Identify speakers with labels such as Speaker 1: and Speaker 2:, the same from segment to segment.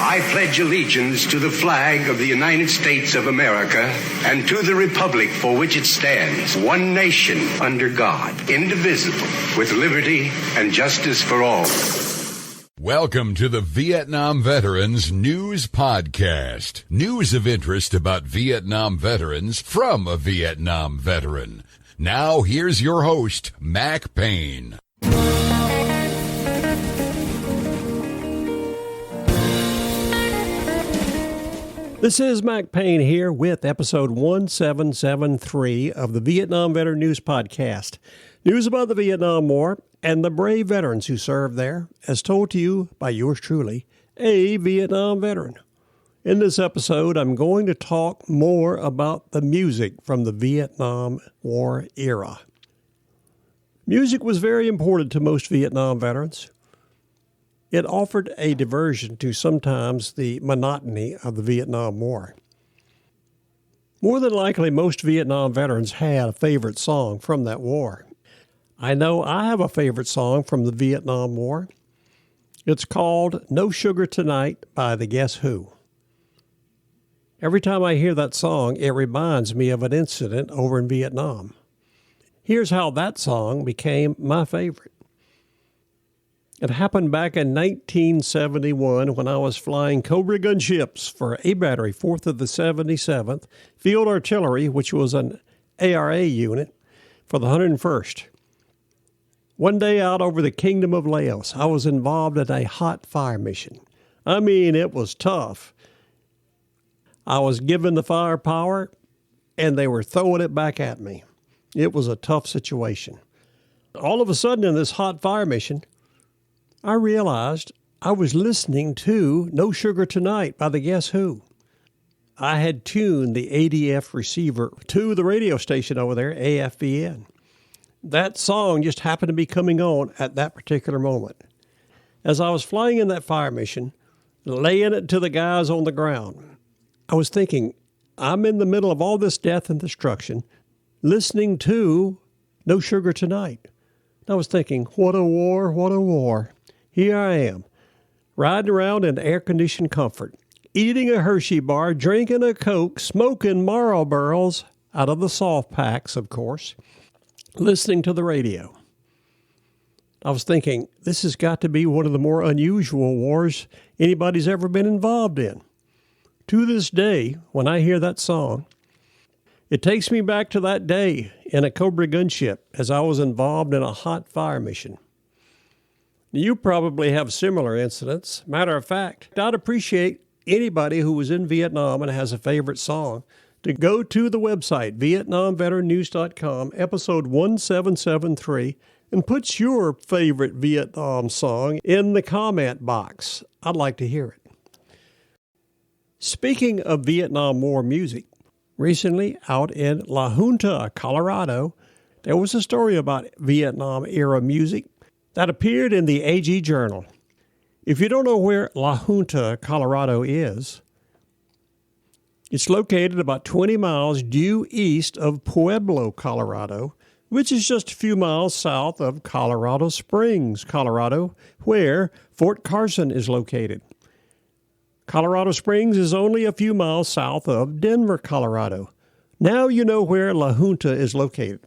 Speaker 1: I pledge allegiance to the flag of the United States of America and to the republic for which it stands, one nation under God, indivisible, with liberty and justice for all.
Speaker 2: Welcome to the Vietnam Veterans News Podcast. News of interest about Vietnam veterans from a Vietnam veteran. Now here's your host, Mac Payne.
Speaker 3: This is Mac Payne here with episode 1773 of the Vietnam Veteran News Podcast. News about the Vietnam War and the brave veterans who served there, as told to you by yours truly, a Vietnam veteran. In this episode, I'm going to talk more about the music from the Vietnam War era. Music was very important to most Vietnam veterans. It offered a diversion to sometimes the monotony of the Vietnam War. More than likely, most Vietnam veterans had a favorite song from that war. I know I have a favorite song from the Vietnam War. It's called No Sugar Tonight by the Guess Who. Every time I hear that song, it reminds me of an incident over in Vietnam. Here's how that song became my favorite. It happened back in 1971 when I was flying Cobra gunships for A Battery, 4th of the 77th, Field Artillery, which was an ARA unit, for the 101st. One day out over the Kingdom of Laos, I was involved in a hot fire mission. I mean, it was tough. I was given the firepower, and they were throwing it back at me. It was a tough situation. All of a sudden in this hot fire mission, I realized I was listening to No Sugar Tonight by the Guess Who. I had tuned the ADF receiver to the radio station over there, AFVN. That song just happened to be coming on at that particular moment. As I was flying in that fire mission, laying it to the guys on the ground, I was thinking, I'm in the middle of all this death and destruction, listening to No Sugar Tonight. I was thinking, what a war, what a war. Here I am, riding around in air-conditioned comfort, eating a Hershey bar, drinking a Coke, smoking Marlboros out of the soft packs, of course, listening to the radio. I was thinking, this has got to be one of the more unusual wars anybody's ever been involved in. To this day, when I hear that song, it takes me back to that day in a Cobra gunship as I was involved in a hot fire mission. You probably have similar incidents. Matter of fact, I'd appreciate anybody who was in Vietnam and has a favorite song to go to the website, VietnamVeteranNews.com, episode 1773, and put your favorite Vietnam song in the comment box. I'd like to hear it. Speaking of Vietnam War music, recently out in La Junta, Colorado, there was a story about Vietnam-era music that appeared in the AG Journal. If you don't know where La Junta, Colorado is, it's located about 20 miles due east of Pueblo, Colorado, which is just a few miles south of Colorado Springs, Colorado, where Fort Carson is located. Colorado Springs is only a few miles south of Denver, Colorado. Now you know where La Junta is located.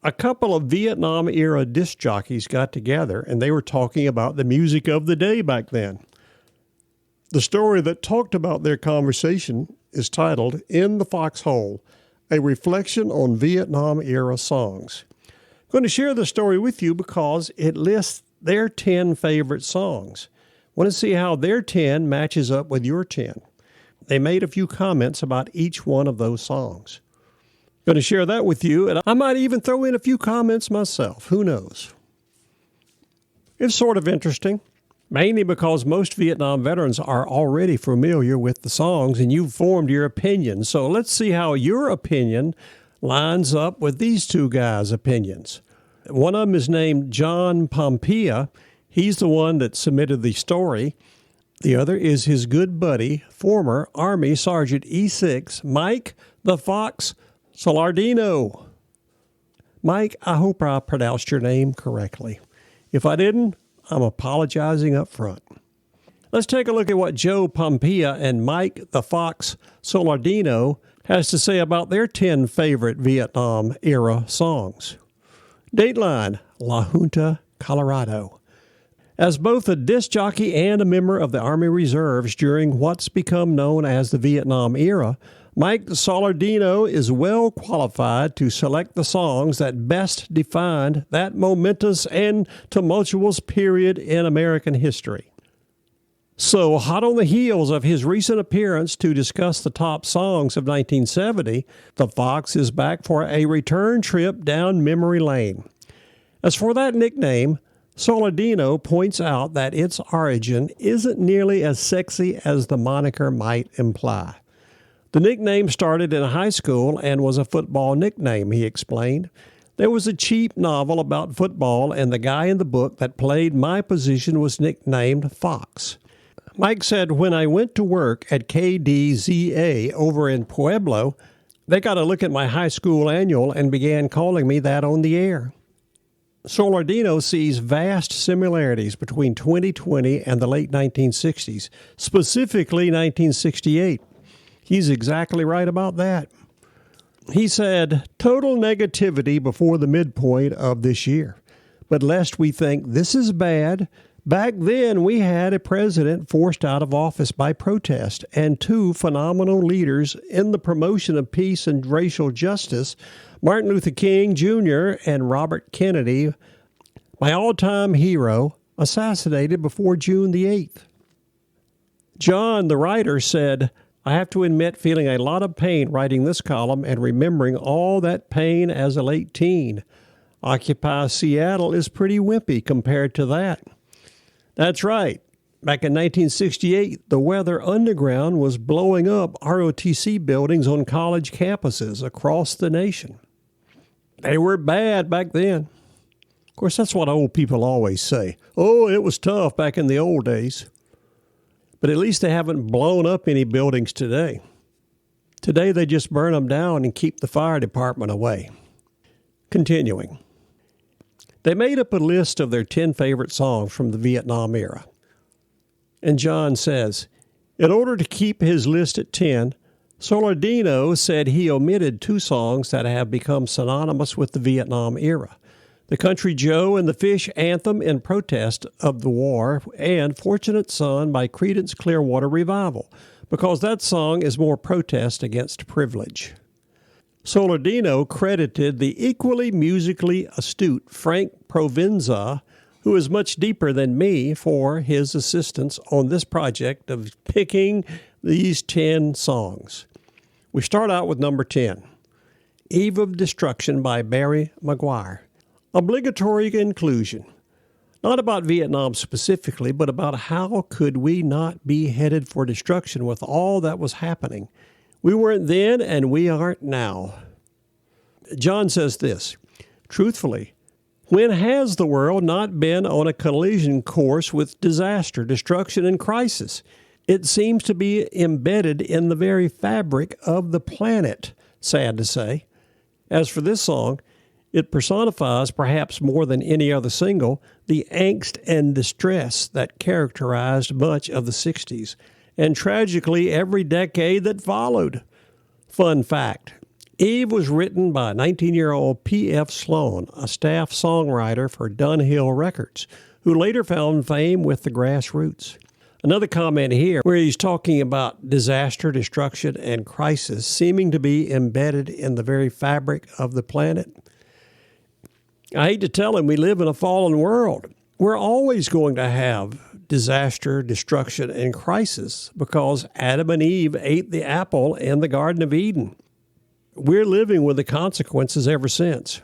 Speaker 3: A couple of Vietnam-era disc jockeys got together, and they were talking about the music of the day back then. The story that talked about their conversation is titled In the Foxhole, a reflection on Vietnam-era songs. I'm going to share the story with you because it lists their 10 favorite songs. I want to see how their 10 matches up with your 10. They made a few comments about each one of those songs. Going to share that with you, and I might even throw in a few comments myself. Who knows? It's sort of interesting, mainly because most Vietnam veterans are already familiar with the songs, and you've formed your opinion. So let's see how your opinion lines up with these two guys' opinions. One of them is named Jon Pompia. He's the one that submitted the story. The other is his good buddy, former Army Sergeant E6, Mike the Fox Solardino. Mike, I hope I pronounced your name correctly. If I didn't, I'm apologizing up front. Let's take a look at what Jon Pompia and Mike the Fox Solardino has to say about their 10 favorite Vietnam-era songs. Dateline, La Junta, Colorado. As both a disc jockey and a member of the Army Reserves during what's become known as the Vietnam era, Mike Solardino is well qualified to select the songs that best defined that momentous and tumultuous period in American history. So, hot on the heels of his recent appearance to discuss the top songs of 1970, the Fox is back for a return trip down memory lane. As for that nickname, Solardino points out that its origin isn't nearly as sexy as the moniker might imply. The nickname started in high school and was a football nickname, he explained. There was a cheap novel about football, and the guy in the book that played my position was nicknamed Fox. Mike said, when I went to work at KDZA over in Pueblo, they got a look at my high school annual and began calling me that on the air. Solardino sees vast similarities between 2020 and the late 1960s, specifically 1968. He's exactly right about that. He said, total negativity before the midpoint of this year. But lest we think this is bad, back then we had a president forced out of office by protest and two phenomenal leaders in the promotion of peace and racial justice, Martin Luther King Jr. and Robert Kennedy, my all-time hero, assassinated before June the 8th. John, the writer, said, I have to admit feeling a lot of pain writing this column and remembering all that pain as a late teen. Occupy Seattle is pretty wimpy compared to that. That's right. Back in 1968, the Weather Underground was blowing up ROTC buildings on college campuses across the nation. They were bad back then. Of course, that's what old people always say. Oh, it was tough back in the old days. But at least they haven't blown up any buildings today. Today, they just burn them down and keep the fire department away. Continuing. They made up a list of their 10 favorite songs from the Vietnam era. And John says, in order to keep his list at 10, Solardino said he omitted 2 songs that have become synonymous with the Vietnam era. The Country Joe and the Fish Anthem in protest of the war, and Fortunate Son by Creedence Clearwater Revival, because that song is more protest against privilege. Solardino credited the equally musically astute Frank Provenza, who is much deeper than me, for his assistance on this project of picking these 10 songs. We start out with number 10, Eve of Destruction by Barry McGuire. Obligatory inclusion. Not about Vietnam specifically, but about how could we not be headed for destruction with all that was happening. We weren't then, and we aren't now. John says this, truthfully, when has the world not been on a collision course with disaster, destruction, and crisis? It seems to be embedded in the very fabric of the planet, sad to say. As for this song, it personifies, perhaps more than any other single, the angst and distress that characterized much of the 60s, and tragically every decade that followed. Fun fact, Eve was written by 19-year-old P.F. Sloan, a staff songwriter for Dunhill Records, who later found fame with the Grassroots. Another comment here where he's talking about disaster, destruction, and crisis seeming to be embedded in the very fabric of the planet. I hate to tell him we live in a fallen world. We're always going to have disaster, destruction, and crisis because Adam and Eve ate the apple in the Garden of Eden. We're living with the consequences ever since.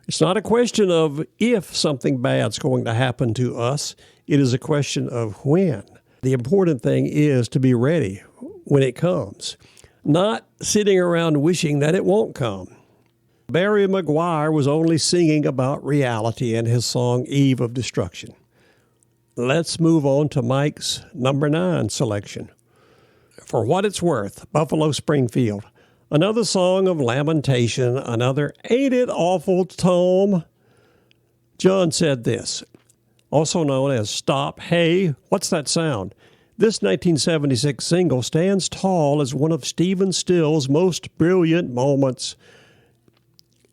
Speaker 3: It's not a question of if something bad's going to happen to us. It is a question of when. The important thing is to be ready when it comes, not sitting around wishing that it won't come. Barry McGuire was only singing about reality in his song Eve of Destruction. Let's move on to Mike's number 9 selection. For What It's Worth, Buffalo Springfield. Another song of lamentation, another Ain't It Awful Tom. John said this, also known as Stop, Hey, What's That Sound? This 1976 single stands tall as one of Stephen Still's most brilliant moments.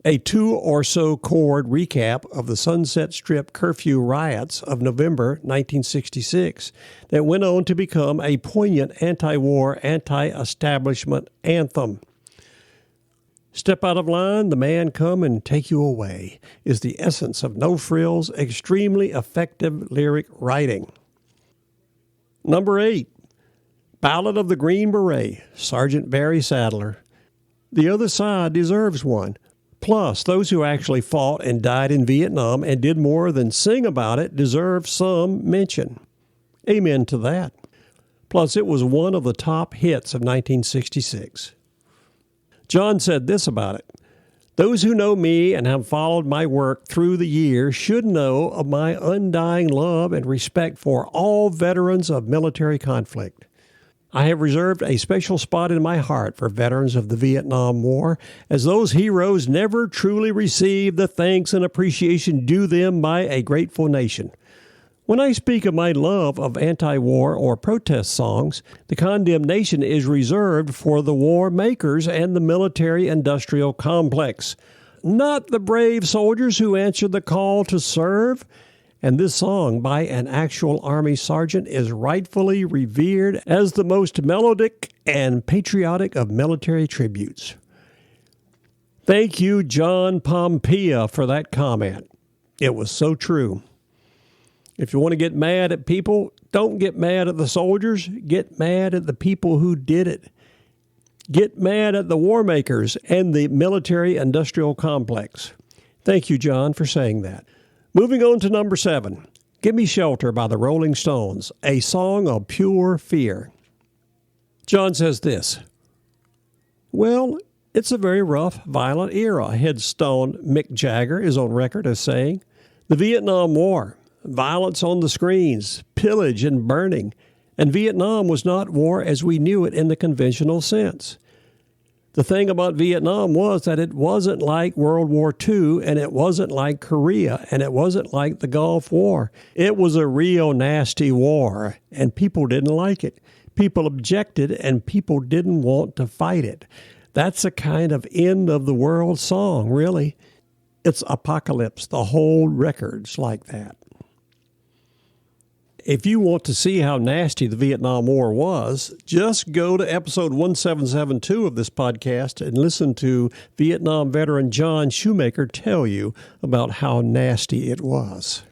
Speaker 3: A 2 or so chord recap of the Sunset Strip curfew riots of November 1966 that went on to become a poignant anti-war, anti-establishment anthem. Step out of line, the man come and take you away is the essence of No Frills' extremely effective lyric writing. Number 8, Ballad of the Green Beret, Sergeant Barry Sadler. The other side deserves one. Plus, those who actually fought and died in Vietnam and did more than sing about it deserve some mention. Amen to that. Plus, it was one of the top hits of 1966. Jon said this about it. Those who know me and have followed my work through the years should know of my undying love and respect for all veterans of military conflict. I have reserved a special spot in my heart for veterans of the Vietnam War, as those heroes never truly received the thanks and appreciation due them by a grateful nation. When I speak of my love of anti-war or protest songs, the condemnation is reserved for the war makers and the military-industrial complex, not the brave soldiers who answered the call to serve. And this song by an actual Army sergeant is rightfully revered as the most melodic and patriotic of military tributes. Thank you, Jon Pompia, for that comment. It was so true. If you want to get mad at people, don't get mad at the soldiers. Get mad at the people who did it. Get mad at the war makers and the military-industrial complex. Thank you, Jon, for saying that. Moving on to number 7, Give Me Shelter by the Rolling Stones, a song of pure fear. Jon says this, well, it's a very rough, violent era, Headstone Mick Jagger is on record as saying. The Vietnam War, violence on the screens, pillage and burning, and Vietnam was not war as we knew it in the conventional sense. The thing about Vietnam was that it wasn't like World War II, and it wasn't like Korea, and it wasn't like the Gulf War. It was a real nasty war, and people didn't like it. People objected, and people didn't want to fight it. That's a kind of end of the world song, really. It's apocalypse. The whole record's like that. If you want to see how nasty the Vietnam War was, just go to episode 1772 of this podcast and listen to Vietnam veteran John Shoemaker tell you about how nasty it was.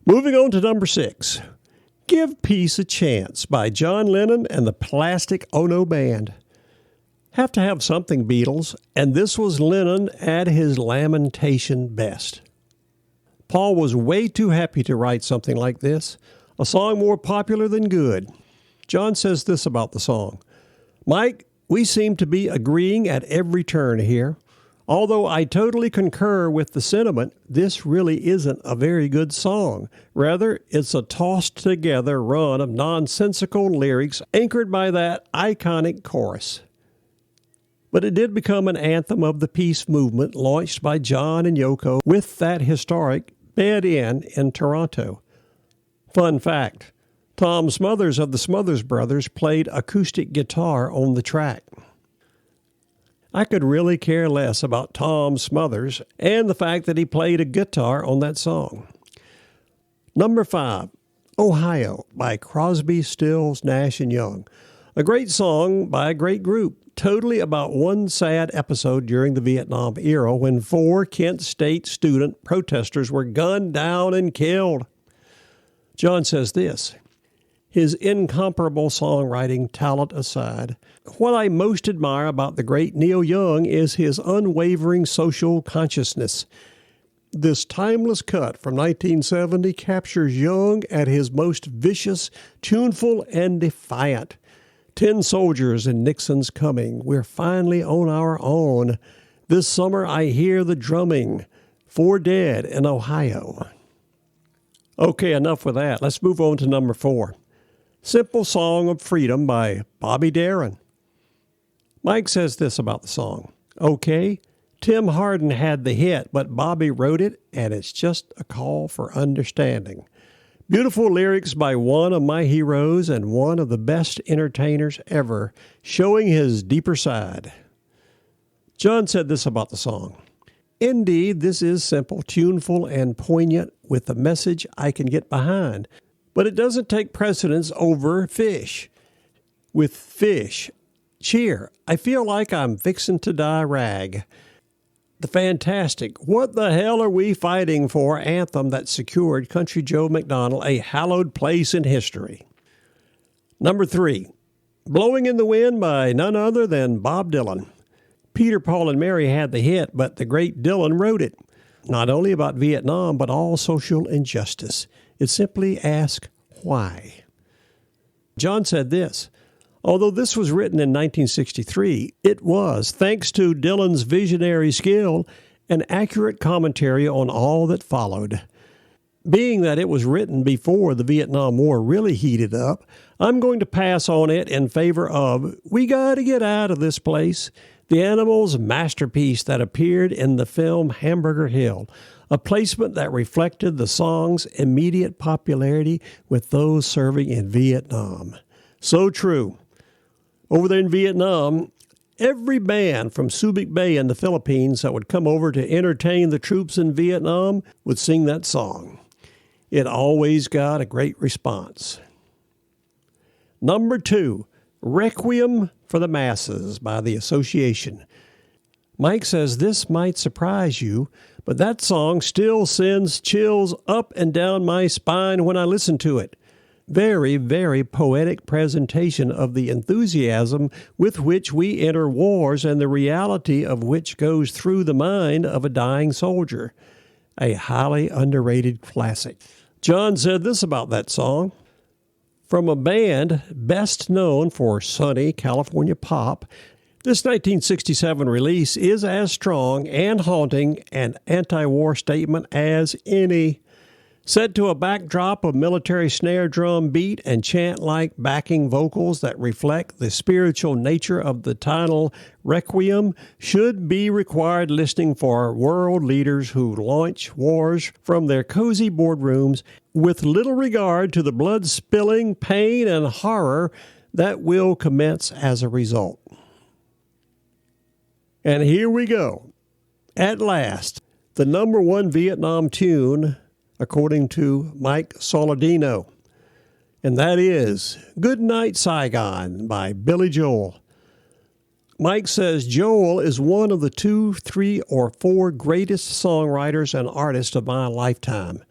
Speaker 3: Moving on to number 6, Give Peace a Chance by John Lennon and the Plastic Ono Band. Have to have something, Beatles, and this was Lennon at his lamentation best. Paul was way too happy to write something like this, a song more popular than good. Jon says this about the song. Mike, we seem to be agreeing at every turn here. Although I totally concur with the sentiment, this really isn't a very good song. Rather, it's a tossed-together run of nonsensical lyrics anchored by that iconic chorus. But it did become an anthem of the peace movement launched by John and Yoko with that historic bed-in Toronto. Fun fact, Tom Smothers of the Smothers Brothers played acoustic guitar on the track. I could really care less about Tom Smothers and the fact that he played a guitar on that song. Number 5, Ohio by Crosby, Stills, Nash & Young. A great song by a great group. Totally about one sad episode during the Vietnam era when 4 Kent State student protesters were gunned down and killed. Jon says this, his incomparable songwriting talent aside, what I most admire about the great Neil Young is his unwavering social consciousness. This timeless cut from 1970 captures Young at his most vicious, tuneful, and defiant. 10 soldiers in Nixon's coming. We're finally on our own. This summer I hear the drumming. 4 dead in Ohio. Okay, enough with that. Let's move on to number 4. Simple Song of Freedom by Bobby Darin. Mike says this about the song. Okay, Tim Hardin had the hit, but Bobby wrote it, and it's just a call for understanding. Beautiful lyrics by one of my heroes and one of the best entertainers ever, showing his deeper side. Jon said this about the song. Indeed, this is simple, tuneful, and poignant with a message I can get behind, but it doesn't take precedence over fish. With fish, cheer, I feel like I'm fixin' to die rag. The fantastic What the Hell Are We Fighting For anthem that secured Country Joe McDonald a hallowed place in history. Number 3, Blowing in the Wind by none other than Bob Dylan. Peter, Paul, and Mary had the hit, but the great Dylan wrote it. Not only about Vietnam, but all social injustice. It simply asks why. Jon said this. Although this was written in 1963, it was, thanks to Dylan's visionary skill, an accurate commentary on all that followed. Being that it was written before the Vietnam War really heated up, I'm going to pass on it in favor of We Gotta Get Out of This Place, the Animals' masterpiece that appeared in the film Hamburger Hill, a placement that reflected the song's immediate popularity with those serving in Vietnam. So true. Over there in Vietnam, every band from Subic Bay in the Philippines that would come over to entertain the troops in Vietnam would sing that song. It always got a great response. Number 2, Requiem for the Masses by the Association. Mike says this might surprise you, but that song still sends chills up and down my spine when I listen to it. Very, very poetic presentation of the enthusiasm with which we enter wars and the reality of which goes through the mind of a dying soldier. A highly underrated classic. Jon said this about that song. From a band best known for sunny California pop, this 1967 release is as strong and haunting an anti-war statement as any. Set to a backdrop of military snare drum beat and chant-like backing vocals that reflect the spiritual nature of the title Requiem should be required listening for world leaders who launch wars from their cozy boardrooms with little regard to the blood-spilling pain and horror that will commence as a result. And here we go. At last, the number 1 Vietnam tune, according to Mike Soldino, and that is Good Night Saigon by Billy Joel. Mike says Joel is one of the 2, 3, or 4 greatest songwriters and artists of my lifetime.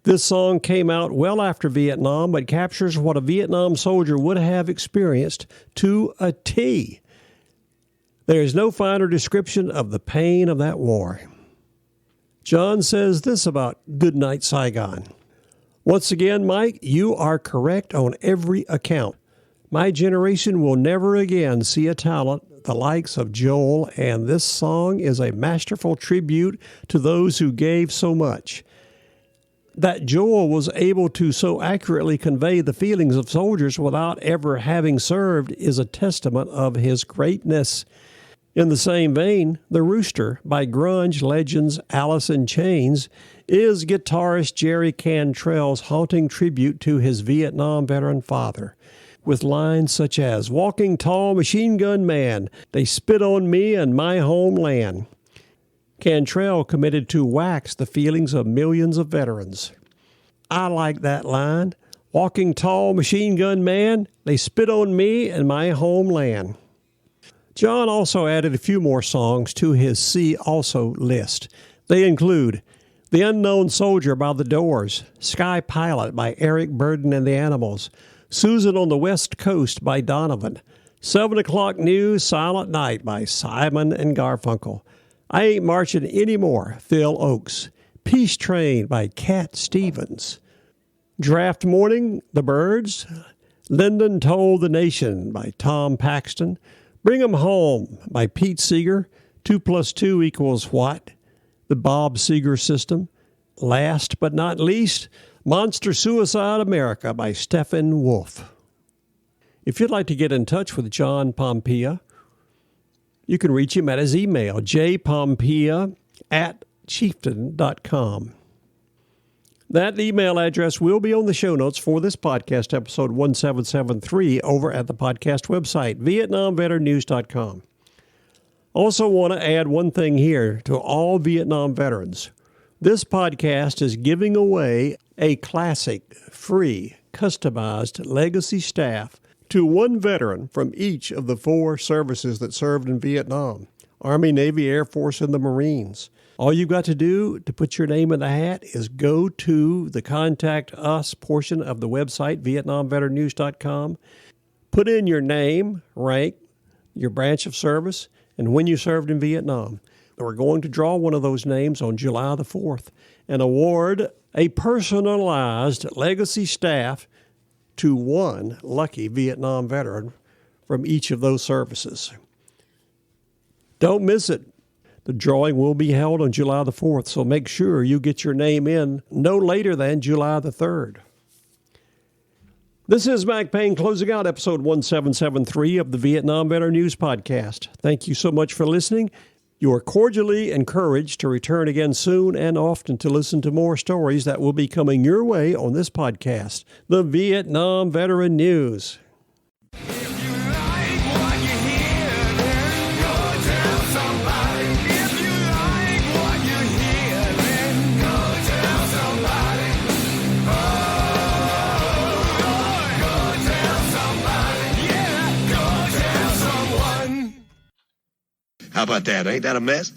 Speaker 3: This song came out well after Vietnam, but captures what a Vietnam soldier would have experienced to a T. There is no finer description of the pain of that war. Jon says this about Goodnight Saigon. Once again, Mike, you are correct on every account. My generation will never again see a talent the likes of Joel, and this song is a masterful tribute to those who gave so much. That Joel was able to so accurately convey the feelings of soldiers without ever having served is a testament of his greatness. In the same vein, The Rooster by grunge legends Alice in Chains is guitarist Jerry Cantrell's haunting tribute to his Vietnam veteran father, with lines such as, Walking tall machine gun man, they spit on me and my homeland. Cantrell committed to wax the feelings of millions of veterans. I like that line, Walking tall machine gun man, they spit on me and my homeland. Jon also added a few more songs to his See Also list. They include The Unknown Soldier by The Doors, Sky Pilot by Eric Burdon and the Animals, Susan on the West Coast by Donovan, 7 O'Clock News, Silent Night by Simon and Garfunkel, I Ain't Marching Anymore, Phil Oakes, Peace Train by Cat Stevens, Draft Morning, The Byrds, Lyndon Told the Nation by Tom Paxton, Bring 'Em Home by Pete Seeger, 2 + 2 = what? The Bob Seger System. Last but not least, Monster Suicide America by Stephen Wolf. If you'd like to get in touch with Jon Pompia, you can reach him at his email, jpompia@chieftain.com. That email address will be on the show notes for this podcast, episode 1773, over at the podcast website, VietnamVeteranNews.com. Also want to add one thing here to all Vietnam veterans. This podcast is giving away a classic, free, customized legacy staff to one veteran from each of the 4 services that served in Vietnam: Army, Navy, Air Force, and the Marines. All you've got to do to put your name in the hat is go to the Contact Us portion of the website, VietnamVeteranNews.com, put in your name, rank, your branch of service, and when you served in Vietnam. We're going to draw one of those names on July the 4th and award a personalized legacy staff to one lucky Vietnam veteran from each of those services. Don't miss it. The drawing will be held on July the 4th, so make sure you get your name in no later than July the 3rd. This is Mac Payne closing out episode 1773 of the Vietnam Veteran News Podcast. Thank you so much for listening. You are cordially encouraged to return again soon and often to listen to more stories that will be coming your way on this podcast, the Vietnam Veteran News.
Speaker 4: How about that? Ain't that a mess?